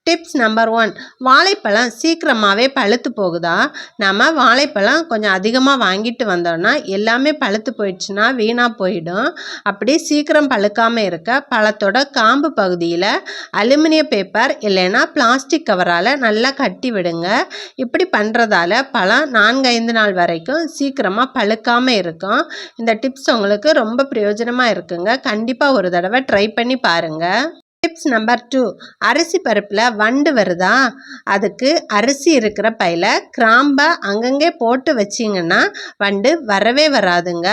Tips number 1, வாழைப்பழம் சீக்கிரமாகவே பழுத்து போகுதா? நம்ம வாழைப்பழம் கொஞ்சம் அதிகமாக வாங்கிட்டு வந்தோம்னா எல்லாமே பழுத்து போயிடுச்சுன்னா வீணாக போயிடும். அப்படி சீக்கிரம் பழுக்காமல் இருக்க பழத்தோட காம்பு பகுதியில் அலுமினிய பேப்பர் இல்லைன்னா பிளாஸ்டிக் கவரால் நல்லா கட்டி விடுங்க. இப்படி பண்ணுறதால பழம் 4-5 நாள் வரைக்கும் சீக்கிரமாக பழுக்காமல் இருக்கும். இந்த டிப்ஸ் உங்களுக்கு ரொம்ப பிரயோஜனமாக இருக்குங்க. கண்டிப்பாக ஒரு தடவை ட்ரை பண்ணி பாருங்கள். டிப்ஸ் நம்பர் 2, அரிசி பருப்பில் வண்டு வருதா? அதுக்கு அரிசி இருக்கிற பையில கிராம்பை அங்கங்கே போட்டு வச்சிங்கன்னா வண்டு வரவே வராதுங்க.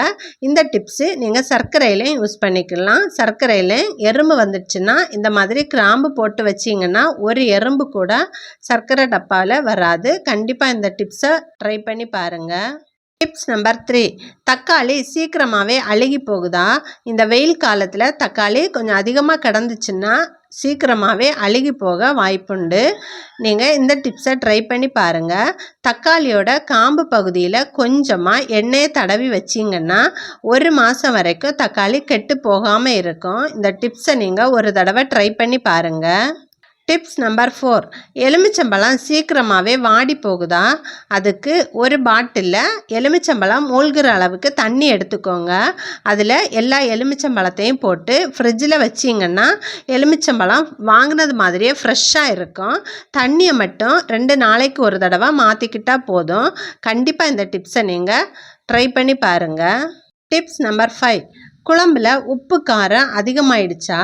இந்த டிப்ஸு நீங்கள் சர்க்கரையிலையும் யூஸ் பண்ணிக்கலாம். சர்க்கரையில் எறும்பு வந்துடுச்சுன்னா இந்த மாதிரி கிராம்பு போட்டு வச்சிங்கன்னா ஒரு எறும்பு கூட சர்க்கரை டப்பாவில் வராது. கண்டிப்பாக இந்த டிப்ஸை ட்ரை பண்ணி பாருங்கள். டிப்ஸ் நம்பர் 3, தக்காளி சீக்கிரமாகவே அழுகி போகுதா? இந்த வெயில் காலத்தில் தக்காளி கொஞ்சம் அதிகமாக கிடந்துச்சுன்னா சீக்கிரமாகவே அழுகி போக வாய்ப்புண்டு. நீங்கள் இந்த டிப்ஸை ட்ரை பண்ணி பாருங்கள். தக்காளியோட காம்பு பகுதியில் கொஞ்சமாக எண்ணெயை தடவி வச்சிங்கன்னா 1 மாதம் வரைக்கும் தக்காளி கெட்டு போகாமல் இருக்கும். இந்த டிப்ஸை நீங்கள் ஒரு தடவை ட்ரை பண்ணி பாருங்கள். டிப்ஸ் நம்பர் 4, எலுமிச்சம்பழம் சீக்கிரமாகவே வாடி போகுதா? அதுக்கு ஒரு பாட்டிலில் எலுமிச்சம்பழம் மூழ்கிற அளவுக்கு தண்ணி எடுத்துக்கோங்க. அதில் எல்லா எலுமிச்சம்பழத்தையும் போட்டு ஃப்ரிட்ஜில் வச்சிங்கன்னா எலுமிச்சம்பழம் வாங்கினது மாதிரியே ஃப்ரெஷ்ஷாக இருக்கும். தண்ணியை மட்டும் 2 நாளைக்கு ஒரு தடவை மாற்றிக்கிட்டால் போதும். கண்டிப்பாக இந்த டிப்ஸை நீங்கள் ட்ரை பண்ணி பாருங்கள். டிப்ஸ் நம்பர் 5, குழம்புல உப்பு காரம் அதிகமாகிடுச்சா?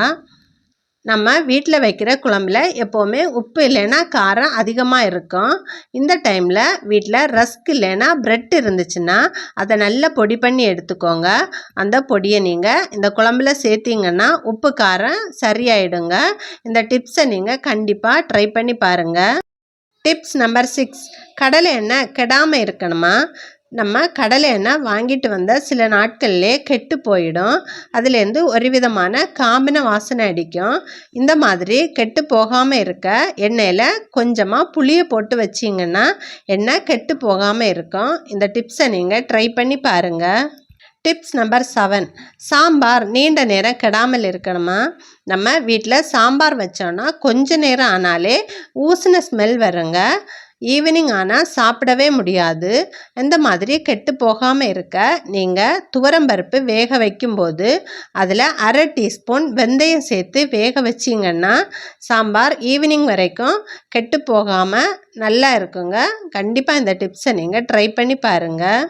நம்ம வீட்டில் வைக்கிற குழம்புல எப்போவுமே உப்பு இல்லைன்னா காரம் அதிகமாக இருக்கும். இந்த டைமில் வீட்டில் ரஸ்க் இல்லைன்னா ப்ரெட் இருந்துச்சுன்னா அதை நல்லா பொடி பண்ணி எடுத்துக்கோங்க. அந்த பொடியை நீங்கள் இந்த குழம்புல சேர்த்திங்கன்னா உப்பு காரம் சரியாயிடுங்க. இந்த டிப்ஸை நீங்கள் கண்டிப்பாக ட்ரை பண்ணி பாருங்கள். டிப்ஸ் நம்பர் 6, கடலை எண்ணெய் கெடாமல் இருக்கணுமா? நம்ம கடலை எண்ணெய் வாங்கிட்டு வந்த சில நாட்கள்லே கெட்டு போயிடும். அதுலேருந்து ஒரு விதமான காம்பின வாசனை அடிக்கும். இந்த மாதிரி கெட்டு போகாமல் இருக்க எண்ணெயில் கொஞ்சமாக புளியை போட்டு வச்சிங்கன்னா எண்ணெய் கெட்டு போகாமல் இருக்கும். இந்த டிப்ஸை நீங்கள் ட்ரை பண்ணி பாருங்கள். டிப்ஸ் நம்பர் 7, சாம்பார் நீண்ட நேரம் கெடாமல் இருக்கணுமா? நம்ம வீட்டில் சாம்பார் வச்சோன்னா கொஞ்ச நேரம் ஆனாலே ஊசின ஸ்மெல் வருங்க. ஈவினிங் ஆனால் சாப்பிடவே முடியாது. இந்த மாதிரி கெட்டு போகாமல் இருக்க நீங்கள் துவரம்பருப்பு வேக வைக்கும்போது அதில் 1/2 டீஸ்பூன் வெந்தயம் சேர்த்து வேக வச்சிங்கன்னா சாம்பார் ஈவினிங் வரைக்கும் கெட்டு போகாமல் நல்லா இருக்குங்க. கண்டிப்பாக இந்த டிப்ஸை நீங்கள் ட்ரை பண்ணி பாருங்கள்.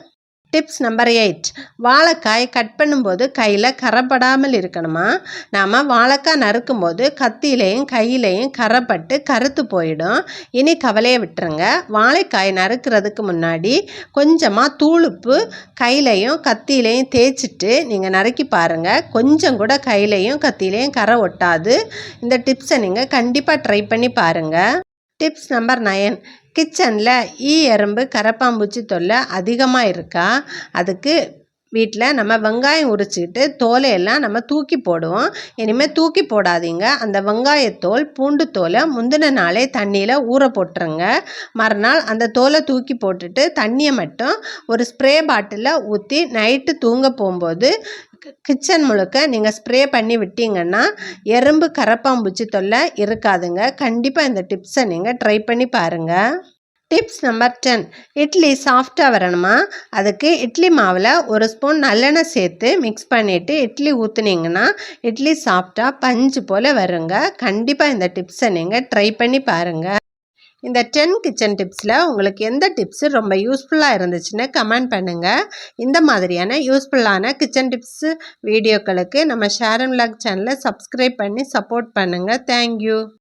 டிப்ஸ் நம்பர் 8, வாழைக்காய் கட் பண்ணும்போது கையில் கரைப்படாமல் இருக்கணுமா? நாம் வாழைக்காய் நறுக்கும்போது கத்தியிலையும் கையிலையும் கரைப்பட்டு கருத்து போயிடும். இனி கவலையை விட்டுருங்க. வாழைக்காய் நறுக்கிறதுக்கு முன்னாடி கொஞ்சமாக தூளுப்பு கையிலையும் கத்தியிலையும் தேய்ச்சிட்டு நீங்கள் நறுக்கி பாருங்கள். கொஞ்சம் கூட கையிலையும் கத்தியிலையும் கரை ஒட்டாது. இந்த டிப்ஸை நீங்கள் கண்டிப்பாக ட்ரை பண்ணி பாருங்கள். டிப்ஸ் நம்பர் 9, கிச்சனில் எறும்பு கரப்பாம்பூச்சி தொல்லை அதிகமாக இருக்கா? அதுக்கு வீட்டில் நம்ம வெங்காயம் உரிச்சிக்கிட்டு தோலையெல்லாம் நம்ம தூக்கி போடுவோம். இனிமேல் தூக்கி போடாதீங்க. அந்த வெங்காயத்தோல் பூண்டு தோலை முந்தின நாளே தண்ணியில் ஊற போட்டுருங்க. மறுநாள் அந்த தோலை தூக்கி போட்டுட்டு தண்ணியை மட்டும் ஒரு ஸ்ப்ரே பாட்டிலில் ஊற்றி நைட்டு தூங்க போகும்போது கிச்சன் முழுக்க நீங்கள் ஸ்ப்ரே பண்ணி விட்டீங்கன்னா எறும்பு கரப்பாம்பூச்சி தொல்லை இருக்காதுங்க. கண்டிப்பாக இந்த டிப்ஸை நீங்கள் ட்ரை பண்ணி பாருங்கள். டிப்ஸ் நம்பர் 10, இட்லி சாஃப்டாக வரணுமா? அதுக்கு இட்லி மாவில் 1 ஸ்பூன் நல்லெண்ணெய் சேர்த்து மிக்ஸ் பண்ணிவிட்டு இட்லி ஊற்றுனீங்கன்னா இட்லி சாஃப்டாக பஞ்சு போல் வருங்க. கண்டிப்பாக இந்த டிப்ஸை நீங்கள் ட்ரை பண்ணி பாருங்கள். இந்த 10 கிச்சன் டிப்ஸில் உங்களுக்கு எந்த டிப்ஸு ரொம்ப யூஸ்ஃபுல்லாக இருந்துச்சுன்னு கமெண்ட் பண்ணுங்கள். இந்த மாதிரியான யூஸ்ஃபுல்லான கிச்சன் டிப்ஸு வீடியோக்களுக்கு நம்ம ஷேர் அண்ட் விலாக் சேனலை சப்ஸ்கிரைப் பண்ணி சப்போர்ட் பண்ணுங்கள். தேங்க்யூ.